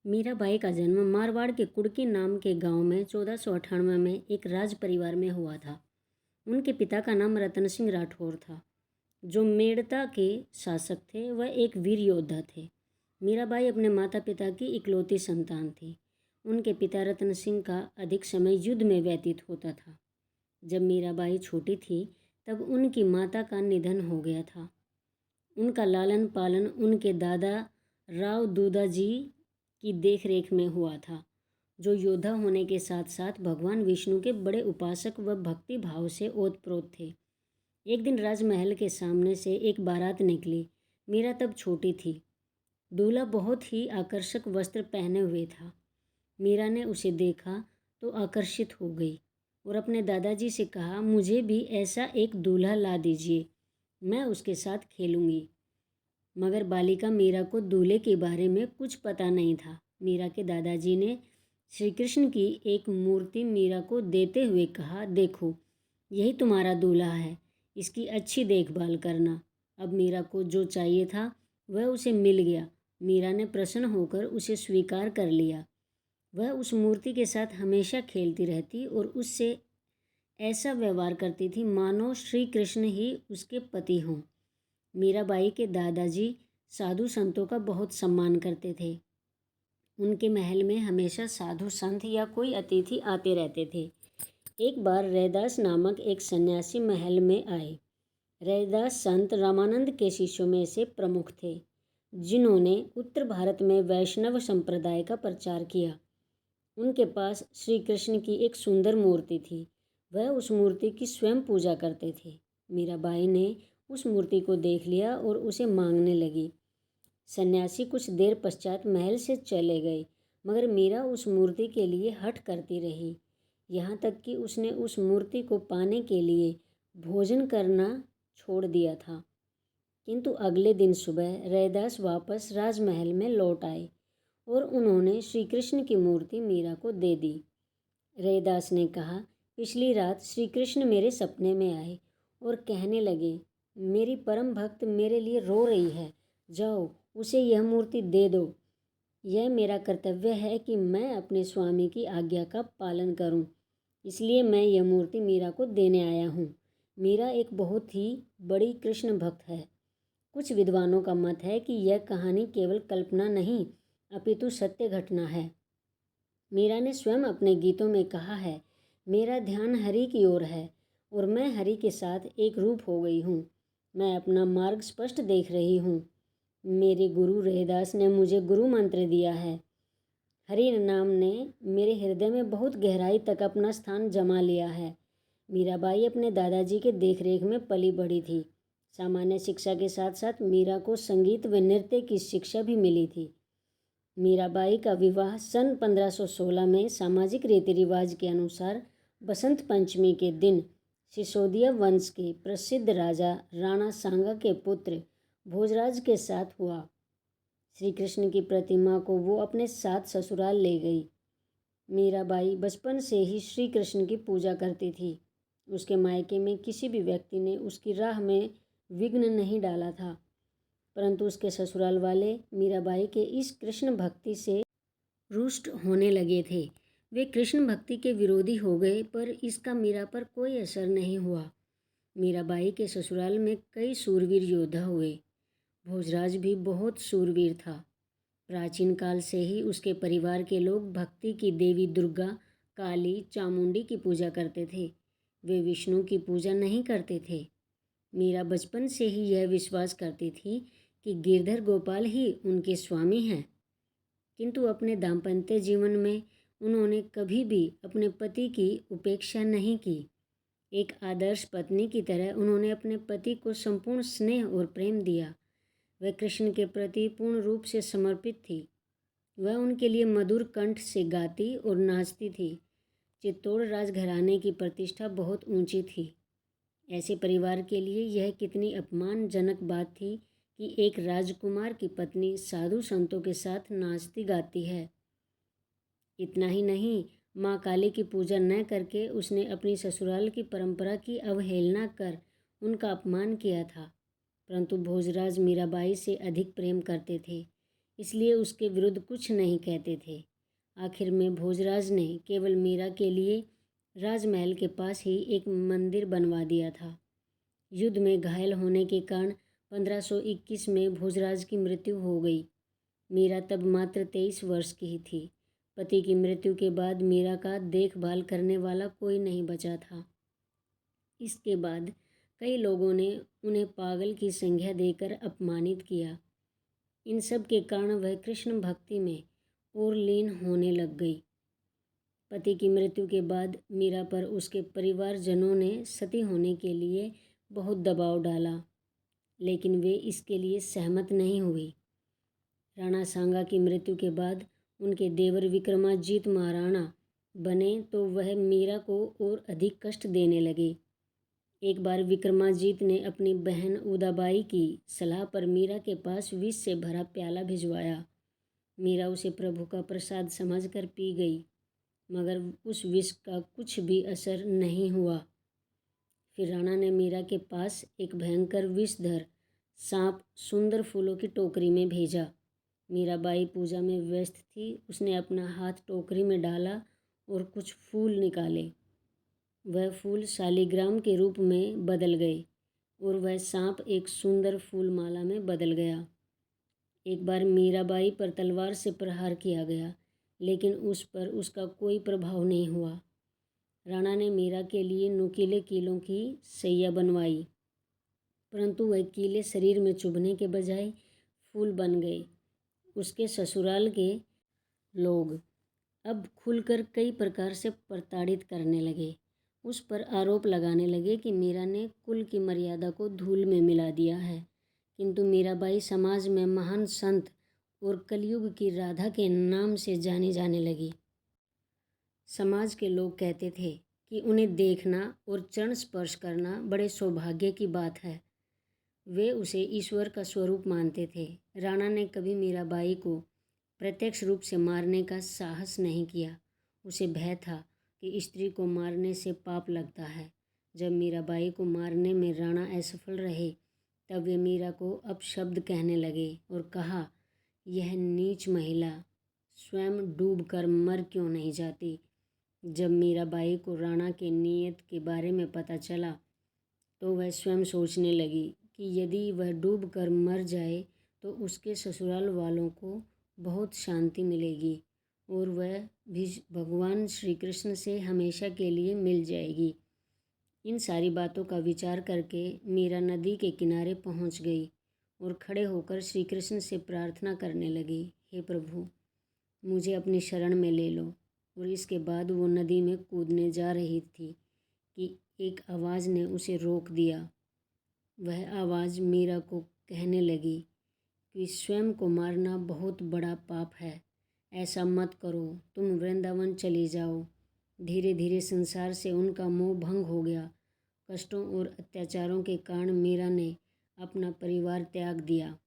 मीराबाई का जन्म मारवाड़ के कुड़की नाम के गांव में 1498 में एक राज परिवार में हुआ था। उनके पिता का नाम रतन सिंह राठौर था, जो मेड़ता के शासक थे। वह एक वीर योद्धा थे। मीराबाई अपने माता पिता की इकलौती संतान थी। उनके पिता रतन सिंह का अधिक समय युद्ध में व्यतीत होता था। जब मीराबाई छोटी थी तब उनकी माता का निधन हो गया था। उनका लालन पालन उनके दादा राव दूधाजी की देखरेख में हुआ था, जो योद्धा होने के साथ साथ भगवान विष्णु के बड़े उपासक व भक्ति भाव से ओतप्रोत थे। एक दिन राजमहल के सामने से एक बारात निकली। मीरा तब छोटी थी। दूल्हा बहुत ही आकर्षक वस्त्र पहने हुए था। मीरा ने उसे देखा तो आकर्षित हो गई और अपने दादाजी से कहा, मुझे भी ऐसा एक दूल्हा ला दीजिए, मैं उसके साथ खेलूंगी। मगर बालिका मीरा को दूल्हे के बारे में कुछ पता नहीं था। मीरा के दादाजी ने श्री कृष्ण की एक मूर्ति मीरा को देते हुए कहा, देखो यही तुम्हारा दूल्हा है, इसकी अच्छी देखभाल करना। अब मीरा को जो चाहिए था वह उसे मिल गया। मीरा ने प्रसन्न होकर उसे स्वीकार कर लिया। वह उस मूर्ति के साथ हमेशा खेलती रहती और उससे ऐसा व्यवहार करती थी मानो श्री कृष्ण ही उसके पति हों। मीराबाई के दादाजी साधु संतों का बहुत सम्मान करते थे। उनके महल में हमेशा साधु संत या कोई अतिथि आते रहते थे। एक बार रैदास नामक एक सन्यासी महल में आए। रैदास संत रामानंद के शिष्यों में से प्रमुख थे, जिन्होंने उत्तर भारत में वैष्णव संप्रदाय का प्रचार किया। उनके पास श्री कृष्ण की एक सुंदर मूर्ति थी। वह उस मूर्ति की स्वयं पूजा करते थे। मीराबाई ने उस मूर्ति को देख लिया और उसे मांगने लगी। सन्यासी कुछ देर पश्चात महल से चले गए, मगर मीरा उस मूर्ति के लिए हठ करती रही, यहाँ तक कि उसने उस मूर्ति को पाने के लिए भोजन करना छोड़ दिया था। किंतु अगले दिन सुबह रैदास वापस राजमहल में लौट आए और उन्होंने श्री कृष्ण की मूर्ति मीरा को दे दी। रैदास ने कहा, पिछली रात श्री कृष्ण मेरे सपने में आए और कहने लगे, मेरी परम भक्त मेरे लिए रो रही है, जाओ उसे यह मूर्ति दे दो। यह मेरा कर्तव्य है कि मैं अपने स्वामी की आज्ञा का पालन करूं, इसलिए मैं यह मूर्ति मीरा को देने आया हूं। मीरा एक बहुत ही बड़ी कृष्ण भक्त है। कुछ विद्वानों का मत है कि यह कहानी केवल कल्पना नहीं अपितु सत्य घटना है। मीरा ने स्वयं अपने गीतों में कहा है, मेरा ध्यान हरि की ओर है और मैं हरि के साथ एक रूप हो गई हूँ। मैं अपना मार्ग स्पष्ट देख रही हूँ। मेरे गुरु रैदास ने मुझे गुरु मंत्र दिया है। हरि नाम ने मेरे हृदय में बहुत गहराई तक अपना स्थान जमा लिया है। मीराबाई अपने दादाजी के देखरेख में पली बढ़ी थी। सामान्य शिक्षा के साथ साथ मीरा को संगीत व नृत्य की शिक्षा भी मिली थी। मीराबाई का विवाह सन 1516 में सामाजिक रीति रिवाज के अनुसार बसंत पंचमी के दिन सिसोदिया वंश के प्रसिद्ध राजा राणा सांगा के पुत्र भोजराज के साथ हुआ। श्री कृष्ण की प्रतिमा को वो अपने साथ ससुराल ले गई। मीराबाई बचपन से ही श्री कृष्ण की पूजा करती थी। उसके मायके में किसी भी व्यक्ति ने उसकी राह में विघ्न नहीं डाला था, परंतु उसके ससुराल वाले मीराबाई के इस कृष्ण भक्ति से रुष्ट होने लगे थे। वे कृष्ण भक्ति के विरोधी हो गए, पर इसका मीरा पर कोई असर नहीं हुआ। मीराबाई के ससुराल में कई शूरवीर योद्धा हुए। भोजराज भी बहुत शूरवीर था। प्राचीन काल से ही उसके परिवार के लोग भक्ति की देवी दुर्गा, काली, चामुंडी की पूजा करते थे। वे विष्णु की पूजा नहीं करते थे। मीरा बचपन से ही यह विश्वास करती थी कि गिरधर गोपाल ही उनके स्वामी हैं, किंतु अपने दाम्पत्य जीवन में उन्होंने कभी भी अपने पति की उपेक्षा नहीं की। एक आदर्श पत्नी की तरह उन्होंने अपने पति को संपूर्ण स्नेह और प्रेम दिया। वह कृष्ण के प्रति पूर्ण रूप से समर्पित थी। वह उनके लिए मधुर कंठ से गाती और नाचती थी। चित्तौड़ राजघराने की प्रतिष्ठा बहुत ऊंची थी। ऐसे परिवार के लिए यह कितनी अपमानजनक बात थी कि एक राजकुमार की पत्नी साधु संतों के साथ नाचती गाती है। इतना ही नहीं, माँ काली की पूजा न करके उसने अपनी ससुराल की परंपरा की अवहेलना कर उनका अपमान किया था। परंतु भोजराज मीराबाई से अधिक प्रेम करते थे। इसलिए उसके विरुद्ध कुछ नहीं कहते थे। आखिर में भोजराज ने केवल मीरा के लिए राजमहल के पास ही एक मंदिर बनवा दिया था। युद्ध में घायल होने के कारण 1521 में भोजराज की मृत्यु हो गई। मीरा तब मात्र 23 वर्ष की ही थी। पति की मृत्यु के बाद मीरा का देखभाल करने वाला कोई नहीं बचा था। इसके बाद कई लोगों ने उन्हें पागल की संज्ञा देकर अपमानित किया। इन सब के कारण वह कृष्ण भक्ति में और लीन होने लग गई। पति की मृत्यु के बाद मीरा पर उसके परिवारजनों ने सती होने के लिए बहुत दबाव डाला, लेकिन वे इसके लिए सहमत नहीं हुई। राणा सांगा की मृत्यु के बाद उनके देवर विक्रमाजीत महाराणा बने तो वह मीरा को और अधिक कष्ट देने लगे। एक बार विक्रमाजीत ने अपनी बहन उदाबाई की सलाह पर मीरा के पास विष से भरा प्याला भिजवाया। मीरा उसे प्रभु का प्रसाद समझकर पी गई, मगर उस विष का कुछ भी असर नहीं हुआ। फिर राणा ने मीरा के पास एक भयंकर विषधर सांप सुंदर फूलों की टोकरी में भेजा। मीराबाई पूजा में व्यस्त थी। उसने अपना हाथ टोकरी में डाला और कुछ फूल निकाले। वह फूल शालिग्राम के रूप में बदल गए और वह सांप एक सुंदर फूल माला में बदल गया। एक बार मीराबाई पर तलवार से प्रहार किया गया, लेकिन उस पर उसका कोई प्रभाव नहीं हुआ। राणा ने मीरा के लिए नुकीले कीलों की सैया बनवाई, परंतु वह कीले शरीर में चुभने के बजाय फूल बन गए। उसके ससुराल के लोग अब खुलकर कई प्रकार से प्रताड़ित करने लगे। उस पर आरोप लगाने लगे कि मीरा ने कुल की मर्यादा को धूल में मिला दिया है। किंतु मीराबाई समाज में महान संत और कलयुग की राधा के नाम से जानी जाने लगी। समाज के लोग कहते थे कि उन्हें देखना और चरण स्पर्श करना बड़े सौभाग्य की बात है। वे उसे ईश्वर का स्वरूप मानते थे। राणा ने कभी मीराबाई को प्रत्यक्ष रूप से मारने का साहस नहीं किया। उसे भय था कि स्त्री को मारने से पाप लगता है। जब मीराबाई को मारने में राणा असफल रहे, तब वे मीरा को अपशब्द कहने लगे और कहा, यह नीच महिला स्वयं डूब कर मर क्यों नहीं जाती। जब मीराबाई को राणा के नीयत के बारे में पता चला, तो वह स्वयं सोचने लगी कि यदि वह डूब कर मर जाए तो उसके ससुराल वालों को बहुत शांति मिलेगी और वह भी भगवान श्री कृष्ण से हमेशा के लिए मिल जाएगी। इन सारी बातों का विचार करके मीरा नदी के किनारे पहुंच गई और खड़े होकर श्री कृष्ण से प्रार्थना करने लगी, हे प्रभु, मुझे अपनी शरण में ले लो। और इसके बाद वो नदी में कूदने जा रही थी कि एक आवाज़ ने उसे रोक दिया। वह आवाज़ मीरा को कहने लगी कि स्वयं को मारना बहुत बड़ा पाप है, ऐसा मत करो, तुम वृंदावन चली जाओ। धीरे धीरे संसार से उनका मोह भंग हो गया। कष्टों और अत्याचारों के कारण मीरा ने अपना परिवार त्याग दिया।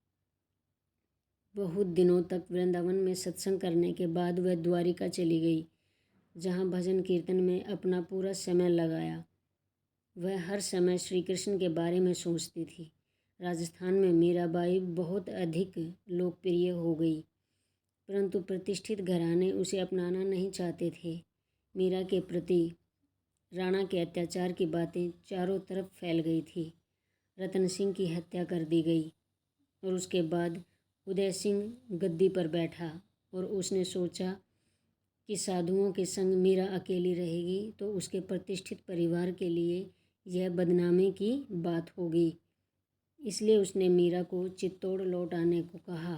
बहुत दिनों तक वृंदावन में सत्संग करने के बाद वह द्वारिका चली गई, जहाँ भजन कीर्तन में अपना पूरा समय लगाया। वह हर समय श्री कृष्ण के बारे में सोचती थी। राजस्थान में मीराबाई बहुत अधिक लोकप्रिय हो गई, परंतु प्रतिष्ठित घराने उसे अपनाना नहीं चाहते थे। मीरा के प्रति राणा के अत्याचार की बातें चारों तरफ फैल गई थी। रतन सिंह की हत्या कर दी गई और उसके बाद उदय सिंह गद्दी पर बैठा और उसने सोचा कि साधुओं के संग मीरा अकेली रहेगी तो उसके प्रतिष्ठित परिवार के लिए यह बदनामी की बात होगी। इसलिए उसने मीरा को चित्तौड़ लौट आने को कहा,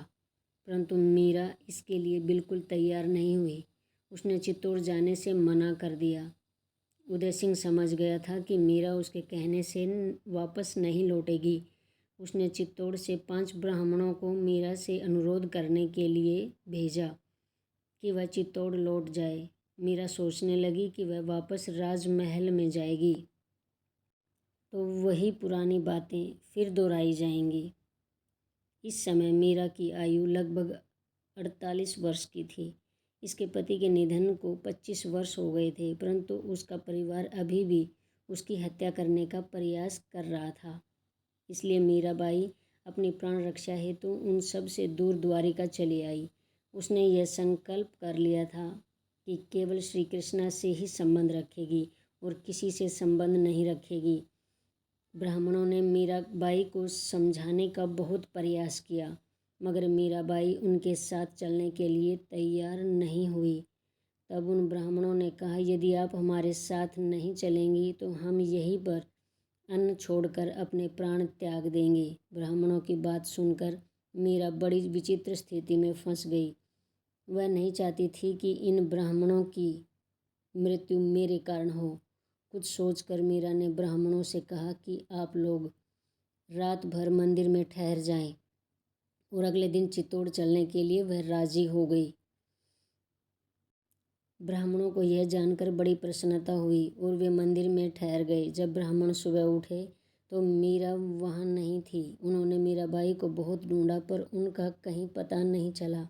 परंतु मीरा इसके लिए बिल्कुल तैयार नहीं हुई। उसने चित्तौड़ जाने से मना कर दिया। उदय सिंह समझ गया था कि मीरा उसके कहने से वापस नहीं लौटेगी। उसने चित्तौड़ से 5 ब्राह्मणों को मीरा से अनुरोध करने के लिए भेजा कि वह चित्तौड़ लौट जाए। मीरा सोचने लगी कि वह वापस राजमहल में जाएगी तो वही पुरानी बातें फिर दोहराई जाएंगी। इस समय मीरा की आयु लगभग 48 वर्ष की थी। इसके पति के निधन को 25 वर्ष हो गए थे, परंतु उसका परिवार अभी भी उसकी हत्या करने का प्रयास कर रहा था। इसलिए मीराबाई अपनी प्राण रक्षा हेतु उन सब से दूर द्वारिका चली आई। उसने यह संकल्प कर लिया था कि केवल श्री कृष्ण से ही संबंध रखेगी और किसी से संबंध नहीं रखेगी। ब्राह्मणों ने मीराबाई को समझाने का बहुत प्रयास किया, मगर मीराबाई उनके साथ चलने के लिए तैयार नहीं हुई। तब उन ब्राह्मणों ने कहा, यदि आप हमारे साथ नहीं चलेंगी तो हम यहीं पर अन्न छोड़कर अपने प्राण त्याग देंगे। ब्राह्मणों की बात सुनकर मीरा बड़ी विचित्र स्थिति में फंस गई। वह नहीं चाहती थी कि इन ब्राह्मणों की मृत्यु मेरे कारण हो। कुछ सोचकर मीरा ने ब्राह्मणों से कहा कि आप लोग रात भर मंदिर में ठहर जाएं, और अगले दिन चित्तौड़ चलने के लिए वह राजी हो गई। ब्राह्मणों को यह जानकर बड़ी प्रसन्नता हुई और वे मंदिर में ठहर गए। जब ब्राह्मण सुबह उठे तो मीरा वहाँ नहीं थी। उन्होंने मीराबाई को बहुत ढूंढा, पर उनका कहीं पता नहीं चला।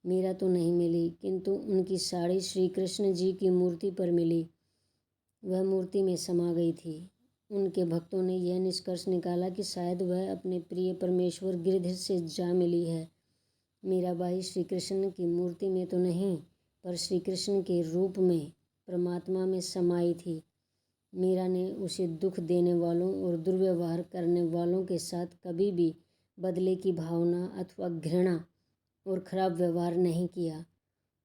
मीरा तो नहीं मिली, किंतु उनकी साड़ी श्री कृष्ण जी की मूर्ति पर मिली। वह मूर्ति में समा गई थी। उनके भक्तों ने यह निष्कर्ष निकाला कि शायद वह अपने प्रिय परमेश्वर गिरिधर से जा मिली है। मीराबाई श्री कृष्ण की मूर्ति में तो नहीं, पर श्री कृष्ण के रूप में परमात्मा में समाई थी। मीरा ने उसे दुख देने वालों और दुर्व्यवहार करने वालों के साथ कभी भी बदले की भावना अथवा घृणा और खराब व्यवहार नहीं किया।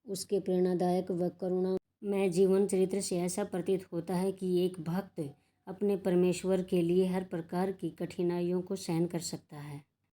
उसके प्रेरणादायक व करुणामय जीवन चरित्र से ऐसा प्रतीत होता है कि एक भक्त अपने परमेश्वर के लिए हर प्रकार की कठिनाइयों को सहन कर सकता है।